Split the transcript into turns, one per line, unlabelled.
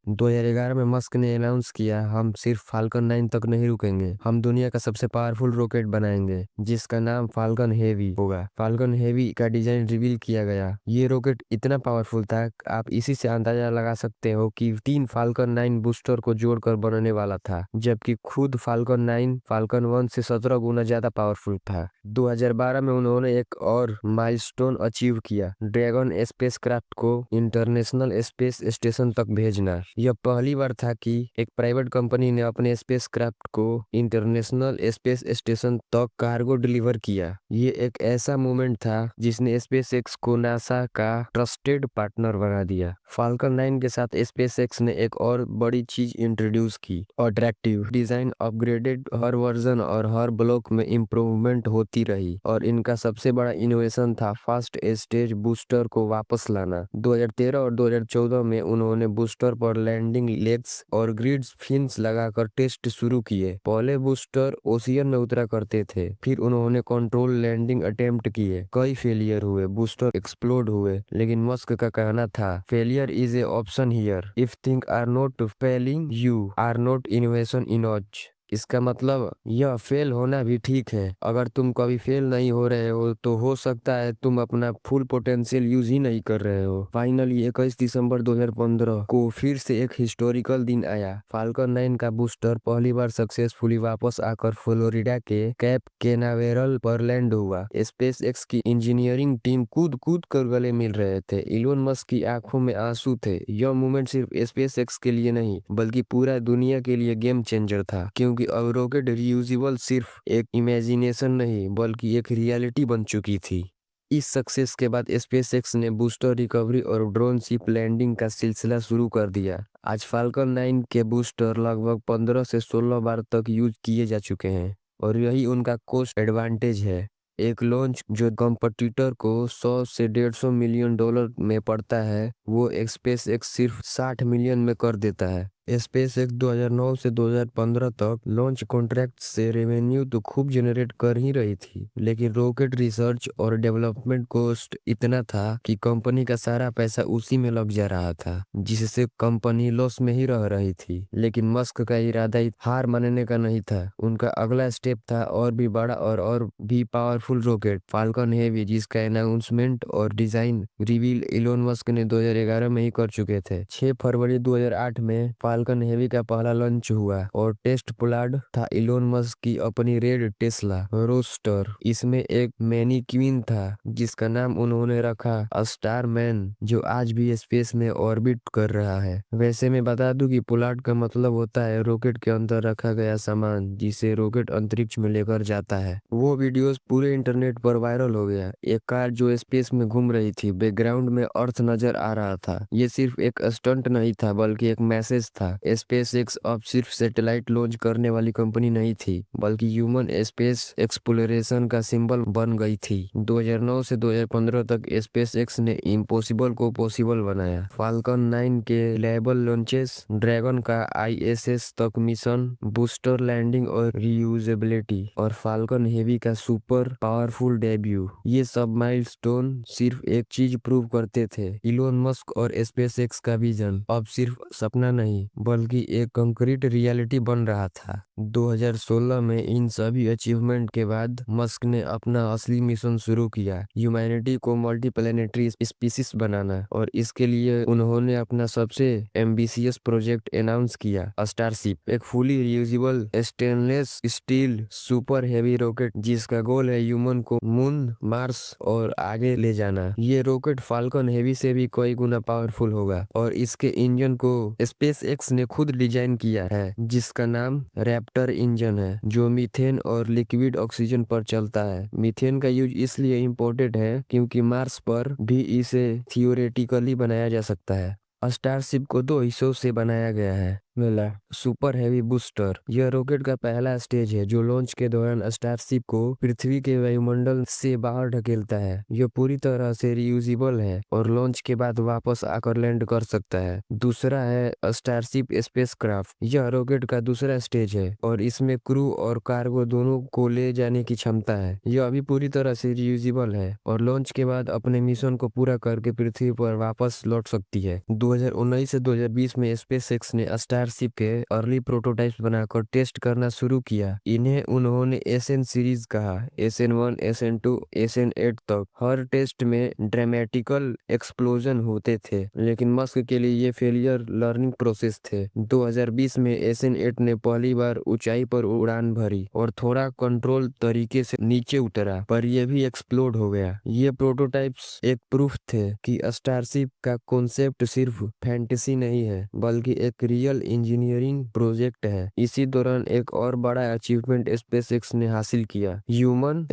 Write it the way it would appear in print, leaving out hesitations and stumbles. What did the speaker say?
2011 में मस्क ने अनाउंस किया, हम सिर्फ फाल्कन 9 तक नहीं रुकेंगे, हम दुनिया का सबसे पावरफुल रॉकेट बनाएंगे जिसका नाम फाल्कन हेवी होगा। फाल्कन हेवी का डिजाइन रिवील किया गया। ये रॉकेट इतना पावरफुल था, आप इसी से अंदाजा लगा सकते हो कि 3 फाल्कन 9 बूस्टर को जोड़कर बनने वाला था, जबकि खुद फाल्कन 9 फाल्कन 1 से 17 गुना ज्यादा पावरफुल था। 2012 में उन्होंने एक और माइलस्टोन अचीव किया, ड्रैगन स्पेसक्राफ्ट को इंटरनेशनल स्पेस स्टेशन तक भेजना। यह पहली बार था कि एक प्राइवेट कंपनी ने अपने स्पेसक्राफ्ट को इंटरनेशनल स्पेस स्टेशन तक कार्गो डिलीवर किया। ये एक ऐसा मूवमेंट था जिसने स्पेसएक्स को नासा का ट्रस्टेड पार्टनर बना दिया। फाल्कन 9 के साथ स्पेसएक्स ने एक और बड़ी चीज इंट्रोड्यूस की, अट्रैक्टिव डिजाइन। अपग्रेडेड हर वर्जन और हर ब्लॉक में इम्प्रूवमेंट होती रही, और इनका सबसे बड़ा इनोवेशन था फास्ट स्टेज बूस्टर को वापस लाना। 2013 और 2014 में उन्होंने बूस्टर पर लैंडिंग लेग्स और ग्रिड्स फिन्स लगाकर टेस्ट शुरू किए। पहले बूस्टर ओशियन में उतरा करते थे, फिर उन्होंने कंट्रोल लैंडिंग अटेम्प्ट किए, कई फेलियर हुए, बूस्टर एक्सप्लोड हुए, लेकिन मस्क का कहना था, failure is a option here, if thing are not failing you are not innovation enough. इसका मतलब यह फेल होना भी ठीक है। अगर तुम कभी फेल नहीं हो रहे हो तो हो सकता है तुम अपना फुल पोटेंशियल यूज ही नहीं कर रहे हो। फाइनली 21 दिसंबर 2015 को फिर से एक हिस्टोरिकल दिन आया। फाल्कन 9 का बूस्टर पहली बार सक्सेसफुली वापस आकर फ्लोरिडा के कैप केनावेरल पर लैंड हुआ। स्पेस एक्स की इंजीनियरिंग टीम कूद कूद कर गले मिल रहे थे। इलोन मस्क की आंखों में आंसू थे। यह मूवमेंट सिर्फ स्पेस एक्स के लिए नहीं बल्कि पूरा दुनिया के लिए गेम चेंजर था, क्योंकि अब रॉकेट रियूजेबल सिर्फ एक इमेजिनेशन नहीं बल्कि एक रियलिटी बन चुकी थी। इस सक्सेस के बाद स्पेसएक्स ने बूस्टर रिकवरी और ड्रोन शिप लैंडिंग का सिलसिला शुरू कर दिया। आज फाल्कन 9 के बूस्टर लगभग 15 से 16 बार तक यूज किए जा चुके हैं, और यही उनका कॉस्ट एडवांटेज है। एक लॉन्च जो कंपटीटर को 100 से 150 मिलियन डॉलर में पड़ता है, वो स्पेसएक्स सिर्फ 60 मिलियन में कर देता है। स्पेसएक्स 2009 से 2015 तक लॉन्च कॉन्ट्रैक्ट से रेवेन्यू तो खूब जनरेट कर ही रही थी, लेकिन रॉकेट रिसर्च और डेवलपमेंट कॉस्ट इतना था कि कंपनी का सारा पैसा उसी में लग जा रहा था, जिससे कंपनी लॉस में ही रह रही थी। लेकिन मस्क का इरादा हार मानने का नहीं था। उनका अगला स्टेप था और भी बड़ा और भी पावरफुल रॉकेट, फाल्कन हेवी, जिसका अनाउंसमेंट और डिजाइन रिवील इलोन मस्क ने 2011 में ही कर चुके थे। 6 फरवरी 2008 में फाल्कन हेवी का पहला लॉन्च हुआ, और टेस्ट प्लाड था इलोन मस्क की अपनी रेड टेस्ला रोस्टर। इसमें एक मैनीक्वीन था जिसका नाम उन्होंने रखा स्टार मैन, जो आज भी स्पेस में ऑर्बिट कर रहा है। वैसे मैं बता दूं कि पुलाड का मतलब होता है रॉकेट के अंदर रखा गया सामान, जिसे रॉकेट अंतरिक्ष में लेकर जाता है। वो वीडियोस पूरे इंटरनेट पर वायरल हो गया। एक कार जो स्पेस में घूम रही थी, बैकग्राउंड में अर्थ नजर आ रहा था। ये सिर्फ एक स्टंट नहीं था बल्कि एक मैसेज था। स्पेसएक्स अब सिर्फ सैटेलाइट लॉन्च करने वाली कंपनी नहीं थी, बल्कि ह्यूमन स्पेस एक्सप्लोरेशन का सिंबल बन गई थी। 2009 से 2015 तक स्पेसएक्स ने इम्पॉसिबल को पॉसिबल बनाया। फाल्कन 9 के लेबल लॉन्चेस, ड्रैगन का आईएसएस तक मिशन, बूस्टर लैंडिंग और रीयूजेबिलिटी, और फाल्कन हेवी का सुपर पावरफुल डेब्यू, ये सब माइलस्टोन सिर्फ एक चीज प्रूव करते थे, इलोन मस्क और स्पेसएक्स का विजन अब सिर्फ सपना नहीं बल्कि एक कंक्रीट रियलिटी बन रहा था। 2016 में इन सभी अचीवमेंट के बाद मस्क ने अपना असली मिशन शुरू किया, ह्यूमैनिटी को मल्टीप्लैनेटरी स्पीसीज बनाना, और इसके लिए उन्होंने अपना सबसे एम्बिशियस प्रोजेक्ट अनाउंस किया, स्टारशिप, एक fully reusable stainless steel super heavy rocket जिसका गोल है ह्यूमन को मून, मार्स और आगे ले जाना। ये रॉकेट फाल्कन हेवी से भी कई गुना पावरफुल होगा, और इसके इंजन को स्पेसएक्स ने खुद डिजाइन किया है, जिसका नाम रैप्टर इंजन है, जो मीथेन और लिक्विड ऑक्सीजन पर चलता है। मीथेन का यूज इसलिए इम्पोर्टेंट है क्योंकि मार्स पर भी इसे थियोरेटिकली बनाया जा सकता है। स्टारशिप को दो हिस्सों से बनाया गया है। मिला। सुपर हैवी बूस्टर यह रॉकेट का पहला स्टेज है जो लॉन्च के दौरान स्टारशिप को पृथ्वी के वायुमंडल से बाहर ढकेलता है। यह पूरी तरह से रियूजेबल है और लॉन्च के बाद वापस आकर लैंड कर सकता है। दूसरा है स्टारशिप स्पेसक्राफ्ट। यह रॉकेट का दूसरा स्टेज है और इसमें क्रू और कार्गो दोनों को ले जाने की क्षमता है। यह अभी पूरी तरह से रियूजेबल है और लॉन्च के बाद अपने मिशन को पूरा करके पृथ्वी पर वापस लौट सकती है। 2019 से 2020 में स्पेसएक्स ने स्टारशिप के अर्ली प्रोटोटाइप्स बनाकर टेस्ट करना शुरू किया। इन्हें उन्होंने एसएन सीरीज कहा। SN1, SN2, SN8 तक। हर टेस्ट में ड्रामेटिकल एक्सप्लोजन होते थे, लेकिन मस्क के लिए ये फेलियर लर्निंग प्रोसेस थे। 2020 में SN8 ने पहली बार ऊंचाई पर उड़ान भरी और थोड़ा कंट्रोल तरीके से नीचे उतरा, पर यह भी एक्सप्लोड हो गया। ये प्रोटोटाइप्स एक प्रूफ थे कि स्टारशिप का कॉन्सेप्ट सिर्फ फैंटेसी नहीं है, बल्कि एक रियल इंजीनियरिंग प्रोजेक्ट है। इसी दौरान एक और बड़ा अचीवमेंट स्पेसएक्स ने हासिल किया, ह्यूमन